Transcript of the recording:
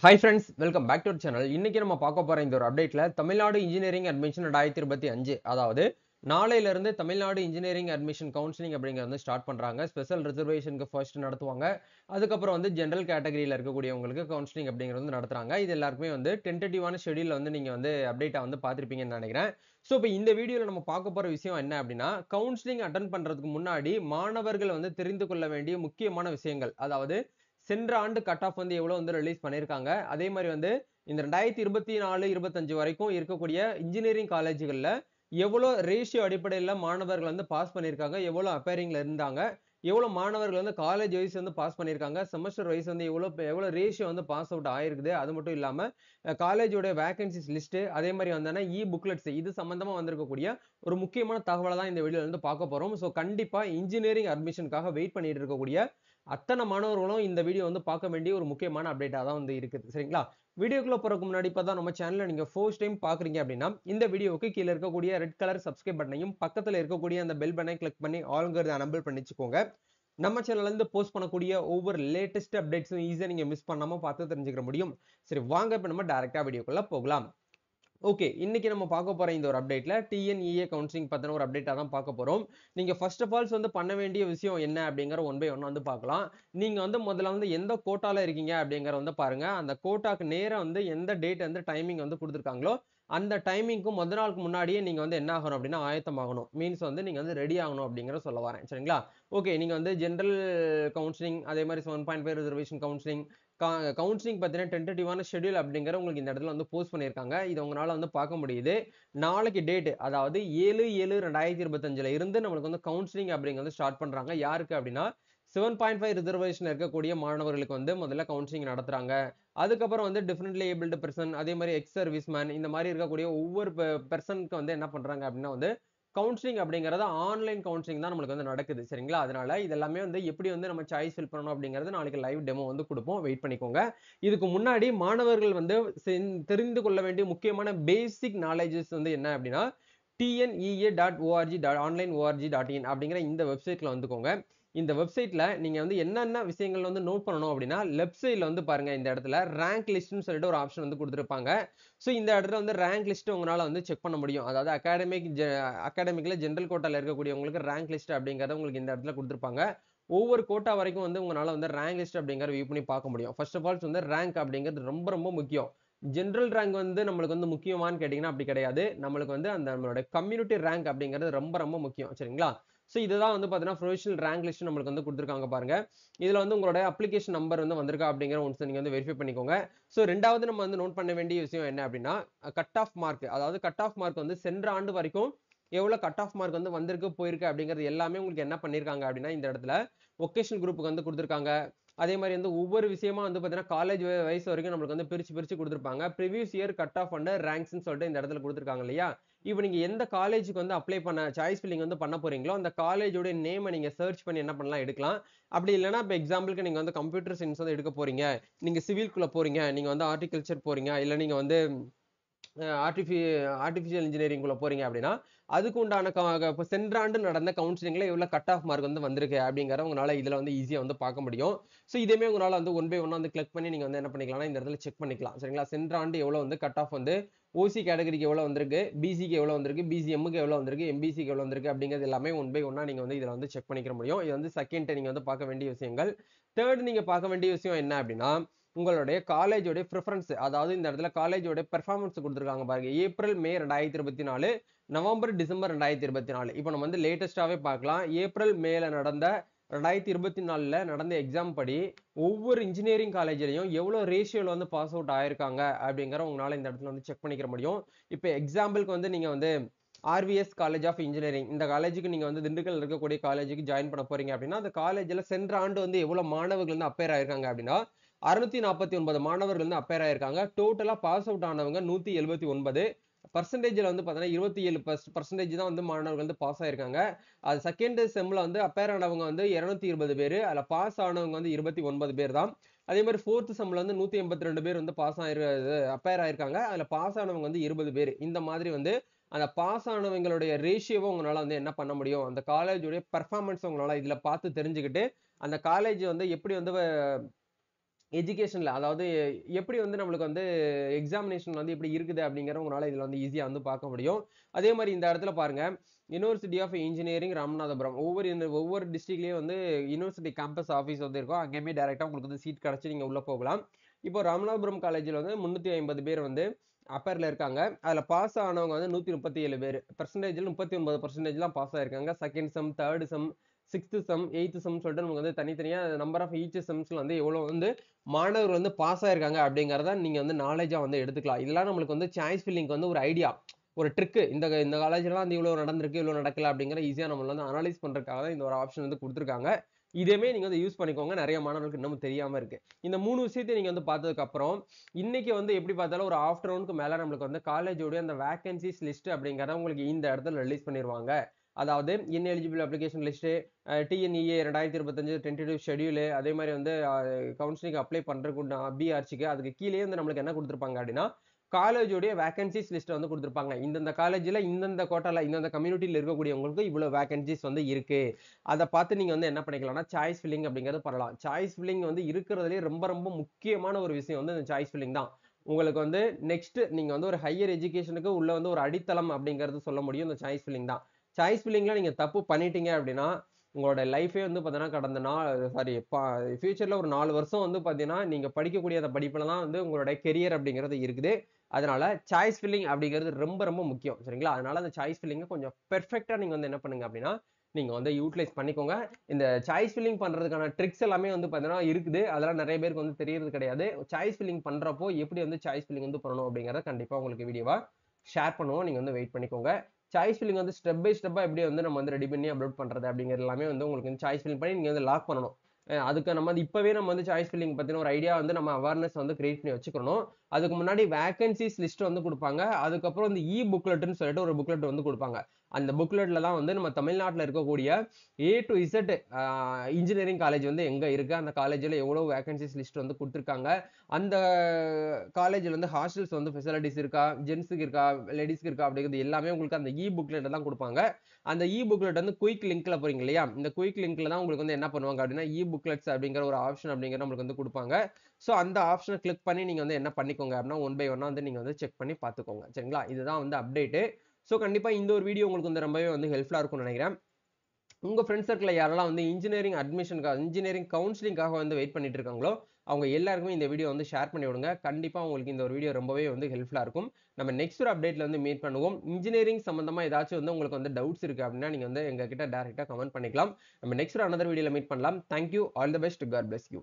Hi friends, welcome back to our channel. இன்னைக்கு நம்ம பார்க்க போற இந்த ஒரு அப்டேட்ல தமிழ்நாடு இன்ஜினியரிங் அட்மிஷன் 2025, அதாவது நாளையில இருந்து தமிழ்நாடு இன்ஜினியரிங் அட்மிஷன் கவுன்சிலிங் அப்படிங்கிறது வந்து ஸ்டார்ட் பண்றாங்க. ஸ்பெஷல் ரிசர்வேஷனுக்கு ஃபர்ஸ்ட் நடத்துவாங்க. அதுக்கப்புறம் வந்து ஜெனரல் கேட்டகரியில இருக்கக்கூடியவங்களுக்கு கவுன்சிலிங் அப்படிங்கிறது வந்து நடத்துறாங்க. இது எல்லாருக்குமே வந்து டென்டேட்டிவான ஷெட்யூல்ல வந்து நீங்க வந்து அப்டேட்டா வந்து பார்த்திருப்பீங்கன்னு நினைக்கிறேன். ஸோ இப்போ இந்த வீடியோல நம்ம பார்க்க போற விஷயம் என்ன அப்படின்னா, கவுன்சிலிங் அட்டெண்ட் பண்றதுக்கு முன்னாடி மாணவர்கள் வந்து தெரிந்து கொள்ள வேண்டிய முக்கியமான விஷயங்கள். அதாவது சென்ற ஆண்டு கட் ஆஃப் வந்து எவ்வளவு வந்து ரிலீஸ் பண்ணியிருக்காங்க. அதே மாதிரி வந்து இந்த 2024, 25 வரைக்கும் இருக்கக்கூடிய இன்ஜினியரிங் காலேஜ்கள்ல எவ்வளோ ரேஷியோ அடிப்படையில மாணவர்கள் வந்து பாஸ் பண்ணியிருக்காங்க, எவ்வளோ அப்பேரிங்ல இருந்தாங்க, எவ்வளோ மாணவர்கள் வந்து காலேஜ் வைஸ் வந்து பாஸ் பண்ணியிருக்காங்க, செமஸ்டர் வைஸ் வந்து எவ்வளோ ரேஷியோ வந்து பாஸ் அவுட் ஆயிருக்குது. அது மட்டும் இல்லாம காலேஜோட வேகன்சிஸ் லிஸ்ட், அதே மாதிரி வந்தானா புக்லெட்ஸ், இது சம்பந்தமா வந்திருக்கக்கூடிய ஒரு முக்கியமான தகவலை தான் இந்த வீடியோல வந்து பார்க்க போறோம். ஸோ கண்டிப்பா இன்ஜினியரிங் அட்மிஷனுக்காக வெயிட் பண்ணிட்டு இருக்கக்கூடிய அத்தனை மாணவர்களும் இந்த வீடியோ வந்து பார்க்க வேண்டிய ஒரு முக்கியமான அப்டேட்டா தான் வந்து இருக்குது. சரிங்களா? வீடியோக்குள்ள போறதுக்கு முன்னாடி இப்பதான் நம்ம சேனலை நீங்க ஃபர்ஸ்ட் டைம் பாக்குறீங்க அப்படின்னா இந்த வீடியோவுக்கு கீழே இருக்கக்கூடிய ரெட் கலர் சப்ஸ்கிரைப் பட்டனையும் பக்கத்துல இருக்கக்கூடிய அந்த பெல் பட்டனை கிளிக் பண்ணி ஆல்ங்கிறத எனபிள் பண்ணிச்சுக்கோங்க. நம்ம சேனல்ல இருந்து போஸ்ட் பண்ணக்கூடிய ஒவ்வொரு லேட்டஸ்ட் அப்டேட்ஸும் ஈஸியா நீங்க மிஸ் பண்ணாம பார்த்து தெரிஞ்சுக்க முடியும். சரி, வாங்க இப்ப நம்ம டைரக்டா வீடியோக்குள்ள போகலாம். ஓகே, இன்னைக்கு நம்ம பார்க்க போற இந்த ஒரு அப்டேட்ல டிஎன்இஏ கவுன்சிலிங் பத்தின ஒரு அப்டேட்டா தான் பார்க்க போறோம். நீங்க ஃபர்ஸ்ட் ஆஃப் ஆல்ஸ் வந்து பண்ண வேண்டிய விஷயம் என்ன அப்படிங்கிற ஒன் பை ஒன் வந்து பார்க்கலாம். நீங்க வந்து முதல்ல வந்து எந்த கோட்டால இருக்கீங்க அப்படிங்கிற வந்து பாருங்க. அந்த கோட்டாக்கு நேரா வந்து எந்த டேட் வந்து டைமிங் வந்து கொடுத்துருக்காங்களோ அந்த டைமிங்க்கு முதல் நாளுக்கு முன்னாடியே நீங்க வந்து என்ன ஆகணும் அப்படின்னா ஆயத்தமாகணும். மீன்ஸ் வந்து நீங்க வந்து ரெடி ஆகணும் அப்படிங்கிற சொல்ல வரேன். சரிங்களா? ஓகே, நீங்க வந்து ஜெனரல் கவுன்சிலிங், அதே மாதிரி 7.5 ரிசர்வேஷன் கவுன்சிலிங், கவுன்சிலிங் பத்தின டென்டேட்டிவான ஷெட்யூல் அப்படிங்கிற உங்களுக்கு இந்த இடத்துல வந்து போஸ்ட் பண்ணியிருக்காங்க. இது உங்களால வந்து பார்க்க முடியுது. நாளைக்கு டேட், அதாவது 7/7/2025ல இருந்து நம்மளுக்கு வந்து கவுன்சிலிங் அப்படிங்கிறது ஸ்டார்ட் பண்றாங்க. யாருக்கு அப்படின்னா 7.5 ரிசர்வேஷன் இருக்கக்கூடிய மாணவர்களுக்கு வந்து முதல்ல கவுன்சிலிங் நடத்துறாங்க. அதுக்கப்புறம் வந்து டிஃபரெண்ட்லி ஏபிள்டு பெர்சன், அதே மாதிரி எக்ஸ் சர்வீஸ் மேன், இந்த மாதிரி இருக்கக்கூடிய ஒவ்வொரு பெர்சனுக்கு வந்து என்ன பண்றாங்க அப்படின்னா வந்து கவுன்சிலிங் அப்படிங்கறது ஆன்லைன் கவுன்சிலிங் தான் நம்மளுக்கு வந்து நடக்குது. சரிங்களா? அதனால இதெல்லாமே வந்து எப்படி வந்து நம்ம சாய்ஸ் ஃபில் பண்ணணும் அப்படிங்கறது நாளைக்கு லைவ் டெமோ வந்து கொடுப்போம். வெயிட் பண்ணிக்கோங்க. இதுக்கு முன்னாடி மாணவர்கள் வந்து தெரிந்து கொள்ள வேண்டிய முக்கியமான பேசிக் நாலேஜஸ் வந்து என்ன அப்படின்னா tnea.org.online.org.in அப்படிங்கிற இந்த வெப்சைட்ல வந்துக்கோங்க. இந்த வெப்சைட்ல நீங்க வந்து என்னென்ன விஷயங்கள் வந்து நோட் பண்ணணும் அப்படின்னா, லெஃப்ட் சைட்ல வந்து பாருங்க, இந்த இடத்துல ரேங்க் லிஸ்ட்னு சொல்லிட்டு ஒரு ஆப்ஷன் வந்து கொடுத்திருப்பாங்க. ஸோ இந்த இடத்துல வந்து ரேங்க் லிஸ்ட் உங்களால வந்து செக் பண்ண முடியும். அதாவது அகாடமிக்ல ஜெனரல் கோட்டால இருக்கக்கூடியவங்களுக்கு ரேங்க் லிஸ்ட் அப்படிங்கறத உங்களுக்கு இந்த இடத்துல கொடுத்திருப்பாங்க. ஒவ்வொரு கோட்டா வரைக்கும் வந்து உங்களால வந்து ரேங்க் லிஸ்ட் அப்படிங்கறத வியூ பண்ணி பார்க்க முடியும். ஃபர்ஸ்ட் ஆஃப் ஆல் வந்து ரேங்க் அப்படிங்கிறது ரொம்ப ரொம்ப முக்கியம். ஜெனரல் ரேங்க் வந்து நம்மளுக்கு வந்து முக்கியமான்னு கேட்டீங்கன்னா அப்படி கிடையாது. நம்மளுக்கு வந்து அந்த நம்மளோட கம்யூனிட்டி ரேங்க் அப்படிங்கிறது ரொம்ப ரொம்ப முக்கியம். சரிங்களா? ஸோ இதுதான் வந்து பாத்தீங்கன்னா ப்ரொவிஷனல் ரேங்க் லிஸ்ட் நம்மளுக்கு வந்து கொடுத்திருக்காங்க பாருங்க. இதுல வந்து உங்களோட அப்ளிகேஷன் நம்பர் வந்து வந்திருக்கா அப்படிங்கிற ஒன்ஸ் நீங்க வந்து வெரிஃபை பண்ணிக்கோங்க. ஸோ ரெண்டாவது நம்ம வந்து நோட் பண்ண வேண்டிய விஷயம் என்ன அப்படின்னா கட் ஆஃப் மார்க். அதாவது கட் ஆஃப் மார்க் வந்து சென்ற ஆண்டு வரைக்கும் எவ்வளவு கட் ஆஃப் மார்க் வந்து வந்திருக்கு போயிருக்கு அப்படிங்கிறது எல்லாமே உங்களுக்கு என்ன பண்ணிருக்காங்க அப்படின்னா இந்த இடத்துல வொகேஷனல் குரூப்புக்கு வந்து கொடுத்திருக்காங்க. அதே மாதிரி வந்து ஒவ்வொரு விஷயமா வந்து பாத்தீங்கன்னா காலேஜ் வைஸ் வரைக்கும் நம்மளுக்கு வந்து பிரிச்சு பிரிச்சு கொடுத்திருப்பாங்க. Previous year cut off and ரேங்க்ஸ்னு சொல்லிட்டு இந்த இடத்துல கொடுத்திருக்காங்க இல்லையா? இப்போ நீங்க எந்த காலேஜுக்கு வந்து அப்ளை பண்ண சாய்ஸ் ஃபில்லிங் வந்து பண்ண போறீங்களோ அந்த காலேஜோட நேமை நீங்க சர்ச் பண்ணி என்ன பண்ணலாம், எடுக்கலாம். அப்படி இல்லைன்னா இப்போ எக்ஸாம்பிளுக்கு நீங்க வந்து கம்ப்யூட்டர் சயின்ஸ் வந்து எடுக்க போறீங்க, நீங்க சிவில்குள்ள போறீங்க, நீங்க வந்து ஹார்டிகல்ச்சர் போறீங்க, இல்ல நீங்க வந்து ஆர்டிஃபிஷியல் இன்ஜினியரிங்குள்ள போறீங்க அப்படின்னா அதுக்கு உண்டான இப்போ சென்ற ஆண்டு நடந்த கவுன்சிலிங்ல எவ்வளவு கட் ஆஃப் மார்க் வந்து வந்திருக்கு அப்படிங்கறத உங்களால இதுல வந்து ஈஸியா வந்து பார்க்க முடியும். ஸோ இதேமே உங்களால வந்து ஒன் பை ஒன்னா வந்து கிளிக் பண்ணி நீங்க வந்து என்ன பண்ணிக்கலாம்னா இந்த இடத்துல செக் பண்ணிக்கலாம். சரிங்களா? சென்ற ஆண்டு எவ்வளவு வந்து கட் ஆஃப் வந்து ஓசி கேட்டகரிக்கு எவ்வளவு வந்திருக்கு, பிசிக்கு எவ்வளவு வந்திருக்கு, பிசிஎம்முக்கு எவ்வளவு வந்திருக்கு, எம்பிசிக்கு எவ்வளவு வந்திருக்கு அப்படிங்கிறது எல்லாமே ஒன் பை ஒன்னா நீங்க வந்து இதுல வந்து செக் பண்ணிக்க முடியும். இது வந்து செகண்ட் நீங்க வந்து பார்க்க வேண்டிய விஷயங்கள். தேர்ட் நீங்க பார்க்க வேண்டிய விஷயம் என்ன அப்படின்னா உங்களுடைய காலேஜோட ப்ரிஃபரன்ஸ். அதாவது இந்த இடத்துல காலேஜோட பெர்ஃபார்மன்ஸ் கொடுத்திருக்காங்க பாருங்க. April May 2024, November December 2024. இப்போ நம்ம வந்து லேட்டஸ்டாவே பார்க்கலாம். ஏப்ரல் மேல நடந்த 2024ல நடந்த எக்ஸாம் படி ஒவ்வொரு இன்ஜினியரிங் காலேஜ்லயும் எவ்வளவு ரேஷியோல வந்து பாஸ் அவுட் ஆயிருக்காங்க அப்படிங்கிற உங்களால இந்த இடத்துல வந்து செக் பண்ணிக்க முடியும். இப்போ எக்ஸாம்பிளுக்கு வந்து நீங்க வந்து ஆர்விஎஸ் காலேஜ் ஆஃப் இன்ஜினியரிங், இந்த காலேஜுக்கு நீங்க வந்து திண்டுக்கல் இருக்கக்கூடிய காலேஜுக்கு ஜாயின் பண்ண போறீங்க அப்படின்னா அந்த காலேஜ்ல சென்ற ஆண்டு வந்து எவ்வளவு மாணவர்கள் வந்து அப்பேர் ஆயிருக்காங்க அப்படின்னா 649 மாணவர்கள் வந்து அப்பேர் ஆயிருக்காங்க. டோட்டலா பாஸ் அவுட் ஆனவங்க 179. பர்சன்டேஜ்ல வந்து பாத்தீங்கன்னா 27% தான் வந்து மாணவர்கள் வந்து பாஸ் ஆயிருக்காங்க. அது செகண்ட் செம்ல வந்து அப்பேர் ஆனவங்க வந்து 220 பேரு, அதுல பாஸ் ஆனவங்க வந்து 29 பேர் தான். அதே மாதிரி ஃபோர்த் செம்ல வந்து 182 பேர் வந்து பாஸ் அப்பேர் ஆயிருக்காங்க. அதுல பாஸ் ஆனவங்க வந்து 20 பேர். இந்த மாதிரி வந்து அந்த பாஸ் ஆனவங்களுடைய ரேஷியோவை உங்களால வந்து என்ன பண்ண முடியும், அந்த காலேஜுடைய பெர்ஃபார்மன்ஸ் உங்களால இதுல பார்த்து தெரிஞ்சுக்கிட்டு அந்த காலேஜ் வந்து எப்படி வந்து எஜுகேஷன்ல அதாவது எப்படி வந்து நம்மளுக்கு வந்து எக்ஸாமினேஷன் வந்து எப்படி இருக்குது அப்படிங்கிற உங்களால இதுல வந்து ஈஸியா வந்து பார்க்க முடியும். அதே மாதிரி இந்த இடத்துல பாருங்க, யுனிவர்சிட்டி ஆஃப் இன்ஜினியரிங் ராமநாதபுரம். ஒவ்வொரு டிஸ்ட்ரிக்ட்லயும் வந்து யுனிவர்சிட்டி கேம்பஸ் ஆஃபீஸ் வந்து இருக்கும். அங்கேயுமே டைரக்டா உங்களுக்கு வந்து சீட் கிடைச்சு நீங்க உள்ள போகலாம். இப்போ ராமநாதபுரம் காலேஜ்ல வந்து 350 பேர் வந்து அப்பர்ல இருக்காங்க. அதுல பாஸ் ஆனவங்க வந்து 137 பேர். பெர்சன்டேஜ்ல 39% பாஸ் ஆயிருக்காங்க. செகண்ட் செம், தேர்ட் செம், சிக்ஸ்த் செம், எய்த் செம் சொல்லிட்டு நமக்கு வந்து தனித்தனியா நம்பர் ஆஃப் ஈச் செம்ஸ்ல வந்து எவ்வளவு வந்து மாணவர் வந்து பாஸ் ஆயிருக்காங்க அப்படிங்கறத நீங்க வந்து நாலேஜா வந்து எடுத்துக்கலாம். இதெல்லாம் நம்மளுக்கு வந்து சாய்ஸ் ஃபில்லிங்க்கு வந்து ஒரு ஐடியா, ஒரு ட்ரிக். இந்த காலேஜ்ல வந்து இவ்வளவு நடந்திருக்கு, இவ்வளவு நடக்கல அப்படிங்கிற ஈஸியா நம்ம வந்து அனலைஸ் பண்றதுக்காக தான் இந்த ஒரு ஆப்ஷன் வந்து கொடுத்துருக்காங்க. இதேமே நீங்க வந்து யூஸ் பண்ணிக்கோங்க. நிறைய மாணவர்களுக்கு இன்னமும் தெரியாம இருக்கு. இந்த 3 விஷயத்தை நீங்க வந்து பார்த்ததுக்கு அப்புறம் இன்னைக்கு வந்து எப்படி பார்த்தாலும் ஒரு ஆஃப்டர்நூனுக்கு மேல நம்மளுக்கு வந்து காலேஜோட அந்த வேகன்சிஸ் லிஸ்ட் அப்படிங்கறத உங்களுக்கு இந்த இடத்துல ரிலீஸ் பண்ணிடுவாங்க. அதாவது ineligible application list, TNEA 2025 tentative schedule, அதே மாதிரி வந்து கவுன்சிலிங் அப்ளை பண்றதுக்கு பிஆர்சிக்கு அதுக்கு கீழே வந்து நம்மளுக்கு என்ன கொடுத்துருப்பாங்க அப்படின்னா காலேஜோடைய வேகன்சிஸ் லிஸ்ட் வந்து கொடுத்துருப்பாங்க. இந்தந்த காலேஜ்ல இந்தந்த கோட்டால இந்தந்த கம்யூனிட்டியில இருக்கக்கூடியவங்களுக்கு இவ்வளவு வேகன்சிஸ் வந்து இருக்கு. அதை பார்த்து நீங்க வந்து என்ன பண்ணிக்கலாம்னா சாய்ஸ் ஃபில்லிங் அப்படிங்கறது பண்ணலாம். சாய்ஸ் ஃபில்லிங் வந்து இருக்கிறதுலே ரொம்ப ரொம்ப முக்கியமான ஒரு விஷயம் வந்து இந்த சாய்ஸ் ஃபில்லிங் தான். உங்களுக்கு வந்து நெக்ஸ்ட் நீங்க வந்து ஒரு ஹையர் எஜுகேஷனுக்கு உள்ள வந்து ஒரு அடித்தளம் அப்படிங்கிறது சொல்ல முடியும் இந்த சாய்ஸ் ஃபில்லிங் தான். சாய்ஸ் ஃபில்லிங்ல நீங்க தப்பு பண்ணிட்டீங்க அப்படின்னா உங்களோட லைஃபே வந்து பார்த்தீங்கன்னா கடந்த ஃபியூச்சர்ல ஒரு 4 வருஷம் வந்து பார்த்தீங்கன்னா நீங்க படிக்கக்கூடிய அந்த படிப்புல தான் வந்து உங்களோட கெரியர் அப்படிங்கிறது இருக்குது. அதனால சாய்ஸ் ஃபில்லிங் அப்படிங்கிறது ரொம்ப ரொம்ப முக்கியம். சரிங்களா? அதனால அந்த சாய்ஸ் ஃபில்லிங்க கொஞ்சம் பெர்ஃபெக்ட்டா நீங்க வந்து என்ன பண்ணுங்க அப்படின்னா நீங்க வந்து யூட்டிலைஸ் பண்ணிக்கோங்க. இந்த சாய்ஸ் ஃபில்லிங் பண்றதுக்கான ட்ரிக்ஸ் எல்லாமே வந்து பார்த்தீங்கன்னா இருக்குது. அதெல்லாம் நிறைய பேருக்கு வந்து தெரியறது கிடையாது. சாய்ஸ் ஃபில்லிங் பண்றப்போ எப்படி வந்து சாய்ஸ் ஃபில்லிங் வந்து பண்ணணும் அப்படிங்கறத கண்டிப்பா உங்களுக்கு வீடியோவா ஷேர் பண்ணுவோம். நீங்க வந்து வெயிட் பண்ணிக்கோங்க. சாய்ஸ் ஃபில்லிங் வந்து ஸ்டெப் பை ஸ்டெப்பா எப்படி வந்து நம்ம வந்து ரெடி பண்ணி அப்லோட் பண்றது அப்படிங்கிறது எல்லாமே வந்து உங்களுக்கு வந்து சாய்ஸ் ஃபில்லிங் பண்ணி நீங்க வந்து லாக் பண்ணணும். அதுக்கு நம்ம வந்து இப்பவே நம்ம வந்து சாய்ஸ் ஃபில்லிங் பத்தின ஒரு ஐடியா வந்து நம்ம அவேர்னஸ் வந்து கிரியேட் பண்ணி வச்சுக்கணும். அதுக்கு முன்னாடி வேகன்சிஸ் லிஸ்ட் வந்து கொடுப்பாங்க. அதுக்கப்புறம் இந்த புக்லெட்னு சொல்லிட்டு ஒரு புக்லெட் வந்து கொடுப்பாங்க. அந்த புக்லெட்ல தான் வந்து நம்ம தமிழ்நாட்டில் இருக்கக்கூடிய A to Z engineering college வந்து எங்க இருக்கு, அந்த காலேஜ்ல எவ்வளவு வேகன்சிஸ் லிஸ்ட் வந்து கொடுத்துருக்காங்க, அந்த காலேஜ்ல வந்து ஹாஸ்டல்ஸ் வந்து ஃபெசிலிட்டிஸ் இருக்கா, ஜென்ஸுக்கு இருக்கா, லேடிஸ்க்கு இருக்கா அப்படிங்கிறது எல்லாமே உங்களுக்கு அந்த புக்லெட் தான் கொடுப்பாங்க. அந்த புக்லெட் வந்து குயிக் லிங்க்ல போறீங்க இல்லையா, இந்த குயிக் லிங்க்ல தான் உங்களுக்கு வந்து என்ன பண்ணுவாங்க அப்படின்னா புக்லெட்ஸ் அப்படிங்கிற ஒரு ஆப்ஷன் அப்படிங்கிற நம்மளுக்கு வந்து கொடுப்பாங்க. ஸோ அந்த ஆப்ஷனை கிளிக் பண்ணி நீங்க வந்து என்ன பண்ணிக்கோங்க அப்படின்னா ஒன் பை ஒன்னா வந்து நீங்க வந்து செக் பண்ணி பார்த்துக்கோங்க. சரிங்களா? இதுதான் வந்து அப்டேட். ஸோ கண்டிப்பா இந்த ஒரு வீடியோ உங்களுக்கு வந்து ரொம்பவே வந்து ஹெல்ப்ஃபுல்லா இருக்கும்னு நினைக்கிறேன். உங்க ஃப்ரெண்ட்ஸ் சர்க்கிள்ல யாரெல்லாம் வந்து இன்ஜினியரிங் கவுன்சிலிங்காக வந்து வெயிட் பண்ணிட்டு இருக்காங்களோ அவங்க எல்லாருக்குமே இந்த வீடியோ வந்து ஷேர் பண்ணி விடுங்க. கண்டிப்பா உங்களுக்கு இந்த ஒரு வீடியோ ரொம்பவே வந்து ஹெல்ப்ஃபுல்லா இருக்கும். நம்ம நெக்ஸ்ட் ஒரு அப்டேட்ல வந்து மீட் பண்ணுவோம். இன்ஜினியரிங் சம்பந்தமா ஏதாச்சும் வந்து உங்களுக்கு வந்து டவுட்ஸ் இருக்கு அப்படின்னா நீங்க வந்து எங்க கிட்ட டைரக்டா கமெண்ட் பண்ணிக்கலாம். நம்ம நெக்ஸ்ட் ஒரு another வீடியோல மீட் பண்ணலாம். Thank you. All the best. God bless you.